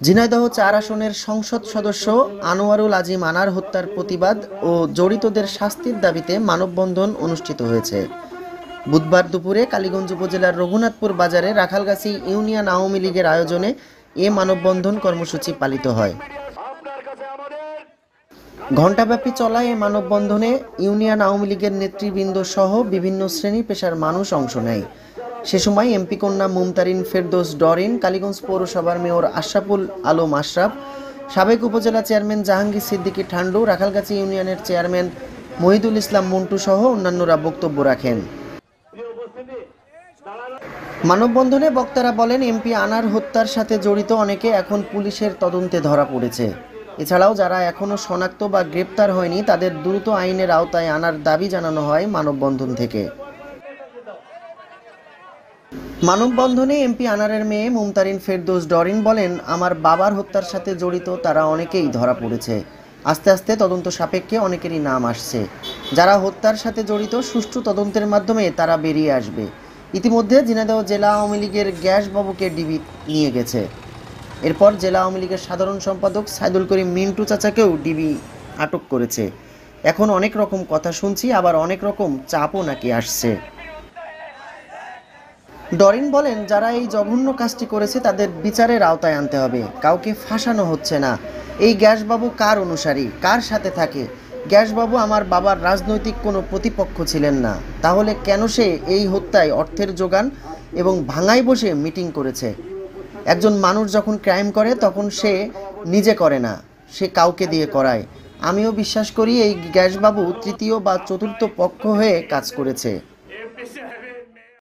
ঝিনাইদহ ৪ আসনের সংসদ সদস্য আনোয়ারুল আজিম আনার হত্যার প্রতিবাদ ও জড়িতদের শাস্তির দাবিতে মানববন্ধন অনুষ্ঠিত হয়েছে। বুধবার দুপুরে কালীগঞ্জ উপজেলার রঘুনাথপুর বাজারে রাখালগাছি ইউনিয়ন আওয়ামী লীগের আয়োজনে এ মানববন্ধন কর্মসূচি পালিত হয়। ঘণ্টাব্যাপী চলা এ মানববন্ধনে ইউনিয়ন আওয়ামী লীগের নেতৃবৃন্দ সহ বিভিন্ন শ্রেণী পেশার মানুষ অংশ নেয়। সে সময় এমপি কন্যা মুমতারিন ফেরদৌস ডরিন, কালীগঞ্জ পৌরসভার মেয়র আশরাফুল আলম আশরাফ, সাবেক উপজেলা চেয়ারম্যান জাহাঙ্গীর সিদ্দিকী ঠান্ডু, রাখালগাছি ইউনিয়নের চেয়ারম্যান মহিদুল ইসলাম মন্টু সহ অন্যান্যরা বক্তব্য রাখেন। মানববন্ধনে বক্তারা বলেন, এমপি আনার হত্যার সাথে জড়িত অনেকে এখন পুলিশের তদন্তে ধরা পড়েছে। এছাড়াও যারা এখনও শনাক্ত বা গ্রেপ্তার হয়নি তাদের দ্রুত আইনের আওতায় আনার দাবি জানানো হয় মানববন্ধন থেকে। মানববন্ধনে এমপি আনারের মেয়ে মুমতারিন ফেরদৌস ডরিন বলেন, আমার বাবার হত্যার সাথে জড়িত তারা অনেকেই ধরা পড়েছে। আস্তে আস্তে তদন্ত সাপেক্ষে অনেকেরই নাম আসছে। যারা হত্যার সাথে জড়িত সুষ্ঠু তদন্তের মাধ্যমে তারা বেরিয়ে আসবে। ইতিমধ্যে ঝিনাইদহ জেলা আওয়ামী লীগের গ্যাসবাবুকে ডিবি নিয়ে গেছে। এরপর জেলা আওয়ামী লীগের সাধারণ সম্পাদক সাইদুল করিম মিন্টু চাচাকেও ডিবি আটক করেছে। এখন অনেক রকম কথা শুনছি, আবার অনেক রকম চাপও নাকি আসছে। ডরিন বলেন, যারা এই জঘন্য কাজটি করেছে তাদের বিচারের আওতায় আনতে হবে। কাউকে ফাঁসানো হচ্ছে না। এই গ্যাসবাবু কার অনুসারী, কার সাথে থাকে? গ্যাসবাবু আমার বাবার রাজনৈতিক কোনো প্রতিপক্ষ ছিলেন না। তাহলে কেন সে এই হত্যায় অর্থের যোগান এবং ভাঙায় বসে মিটিং করেছে? একজন মানুষ যখন ক্রাইম করে তখন সে নিজে করে না, সে কাউকে দিয়ে করায়। আমিও বিশ্বাস করি এই গ্যাসবাবু তৃতীয় বা চতুর্থ পক্ষ হয়ে কাজ করেছে।